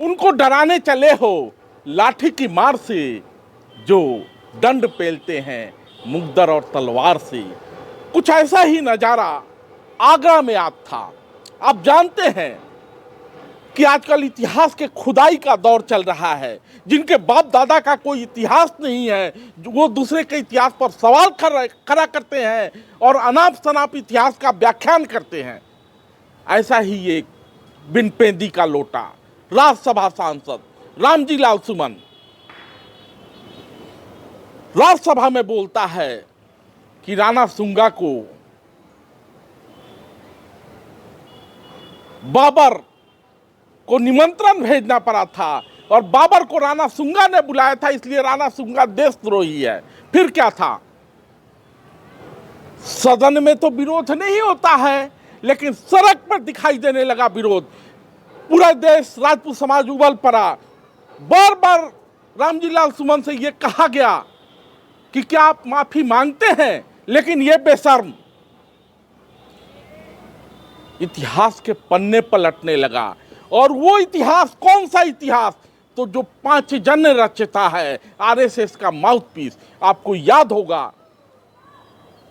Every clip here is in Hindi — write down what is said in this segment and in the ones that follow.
उनको डराने चले हो लाठी की मार से, जो दंड पेलते हैं मुकद्दर और तलवार से। कुछ ऐसा ही नजारा आगरा में आज था। आप जानते हैं कि आजकल इतिहास के खुदाई का दौर चल रहा है। जिनके बाप दादा का कोई इतिहास नहीं है, वो दूसरे के इतिहास पर सवाल खड़ा करते हैं और अनाप शनाप इतिहास का व्याख्यान करते हैं। ऐसा ही एक बिन पेंदी का लोटा राज्यसभा सांसद रामजी लाल सुमन राज्यसभा में बोलता है कि राणा सुंगा को बाबर को निमंत्रण भेजना पड़ा था और बाबर को राणा सुंगा ने बुलाया था, इसलिए राणा सुंगा देशद्रोही है। फिर क्या था? सदन में तो विरोध नहीं होता है, लेकिन सड़क पर दिखाई देने लगा विरोध। पूरा देश, राजपूत समाज उबल पड़ा। बार बार रामजी लाल सुमन से यह कहा गया कि क्या आप माफी मांगते हैं, लेकिन यह बेशर्म इतिहास के पन्ने पलटने लगा। और वो इतिहास कौन सा इतिहास? तो जो पांचजन्य रचता है, आरएसएस का माउथपीस। आपको याद होगा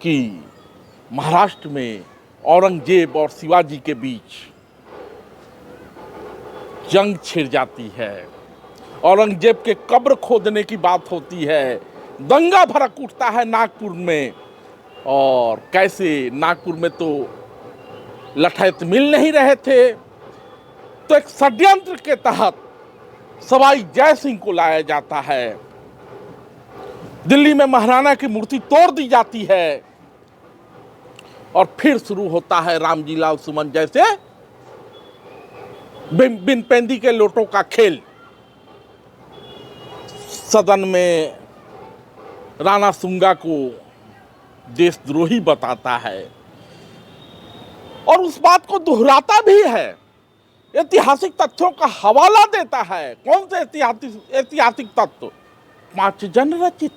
कि महाराष्ट्र में औरंगजेब और शिवाजी के बीच जंग छिड़ जाती है। औरंगजेब के कब्र खोदने की बात होती है। दंगा भड़क उठता है नागपुर में। और कैसे नागपुर में तो लठैत मिल नहीं रहे थे, तो एक षड्यंत्र के तहत सवाई जय सिंह को लाया जाता है। दिल्ली में महाराणा की मूर्ति तोड़ दी जाती है और फिर शुरू होता है रामजी लाल सुमन जैसे बिन पेंदी के लोटों का खेल। सदन में राणा सुंगा को देशद्रोही बताता है और उस बात को दोहराता भी है, ऐतिहासिक तथ्यों का हवाला देता है। कौन से ऐतिहासिक तथ्य? पांचजन्य रचित।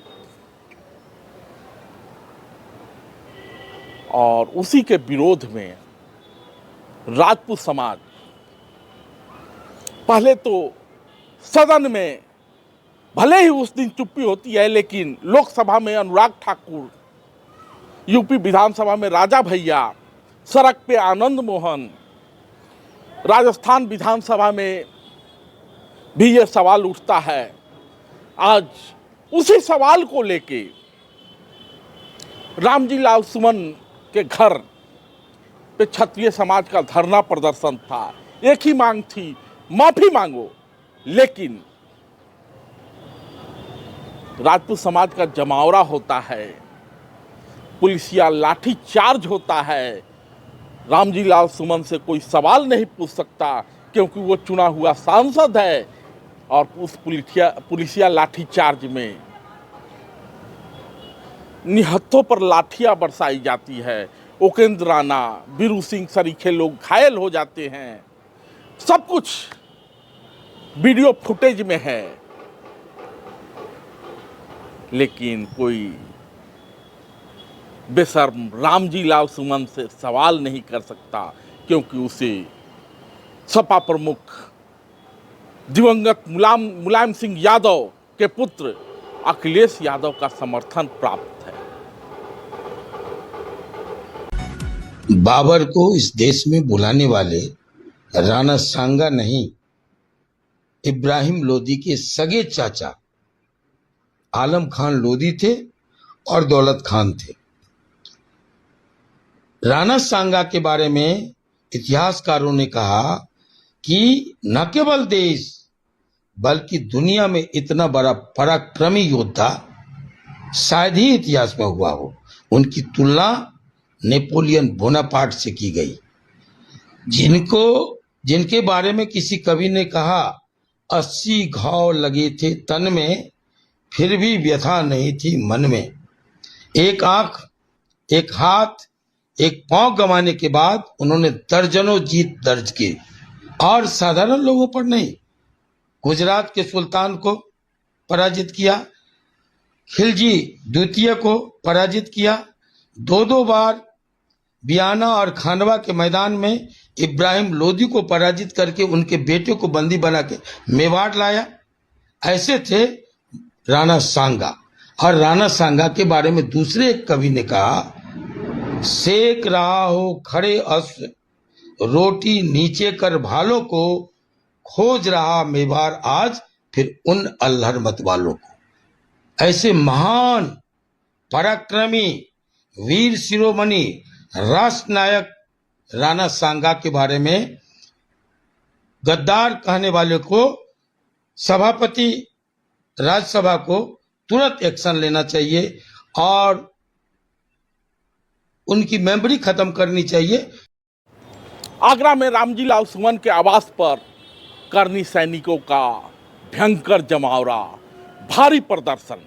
और उसी के विरोध में राजपूत समाज पहले तो सदन में भले ही उस दिन चुप्पी होती है, लेकिन लोकसभा में अनुराग ठाकुर, यूपी विधानसभा में राजा भैया, सड़क पे आनंद मोहन, राजस्थान विधानसभा में भी ये सवाल उठता है। आज उसी सवाल को लेके रामजी लाल सुमन के घर पे क्षत्रिय समाज का धरना प्रदर्शन था। एक ही मांग थी, माफी मांगो। लेकिन राजपूत समाज का जमावड़ा होता है, पुलिसिया लाठी चार्ज होता है। रामजी लाल सुमन से कोई सवाल नहीं पूछ सकता क्योंकि वो चुना हुआ सांसद है। और उस पुलिसिया लाठी चार्ज में निहत्थों पर लाठियां बरसाई जाती है। उपेंद्र राणा, बीरू सिंह सरीखे लोग घायल हो जाते हैं। सब कुछ वीडियो फुटेज में है, लेकिन कोई बेशर्म रामजी लाल सुमन से सवाल नहीं कर सकता क्योंकि उसे सपा प्रमुख दिवंगत मुलायम सिंह यादव के पुत्र अखिलेश यादव का समर्थन प्राप्त है। बाबर को इस देश में बुलाने वाले राणा सांगा नहीं, इब्राहिम लोदी के सगे चाचा आलम खान लोदी थे और दौलत खान थे। राणा सांगा के बारे में इतिहासकारों ने कहा कि न केवल देश बल्कि दुनिया में इतना बड़ा पराक्रमी योद्धा शायद ही इतिहास में हुआ हो। उनकी तुलना नेपोलियन बोनापार्ट से की गई, जिनके बारे में किसी कवि ने कहा 80 घाव लगे थे तन में, फिर भी व्यथा नहीं थी मन में। एक आंख, एक हाथ, एक पांव गंवाने के बाद उन्होंने दर्जनों जीत दर्ज की और साधारण लोगों पर नहीं, गुजरात के सुल्तान को पराजित किया, खिलजी द्वितीय को पराजित किया, दो बार बियाना और खांडवा के मैदान में इब्राहिम लोदी को पराजित करके उनके बेटे को बंदी बना के मेवाड़ लाया। ऐसे थे राणा सांगा। और राणा सांगा के बारे में दूसरे एक कवि ने कहा, सेक रहा हो खड़े अस्त्र, रोटी नीचे कर भालों को, खोज रहा मेवाड़ आज फिर उन अल्हड़ मत वालों को। ऐसे महान पराक्रमी वीर शिरोमणि राष्ट्र नायक राणा सांगा के बारे में गद्दार कहने वाले को सभापति राज्यसभा को तुरंत एक्शन लेना चाहिए और उनकी मेमोरी खत्म करनी चाहिए। आगरा में रामजी लाल सुमन के आवास पर करनी सैनिकों का भयंकर जमावड़ा, भारी प्रदर्शन।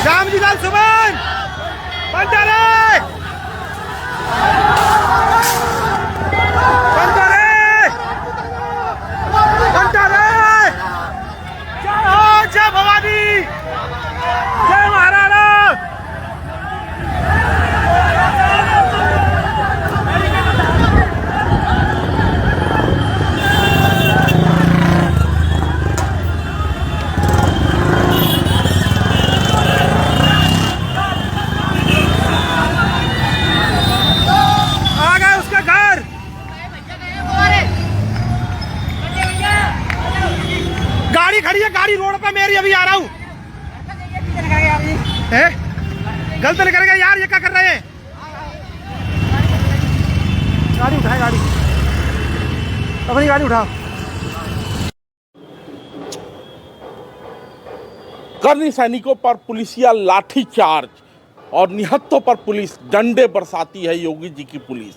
रामजी लाल सुमन बनता रहे, बनता रहे, बनता रहे। जय हो, जय भवानी, जय महाराणा। गाड़ी खड़ी है, गाड़ी रोड पे मेरी, अभी आ रहा हूँ। गलत नहीं करेगा यार, ये क्या कर रहे हैं? गाड़ी उठाए, गाड़ी अपनी गाड़ी उठाओ। करनी सैनिकों पर पुलिसिया लाठी चार्ज और निहत्तों पर पुलिस डंडे बरसाती है योगी जी की पुलिस।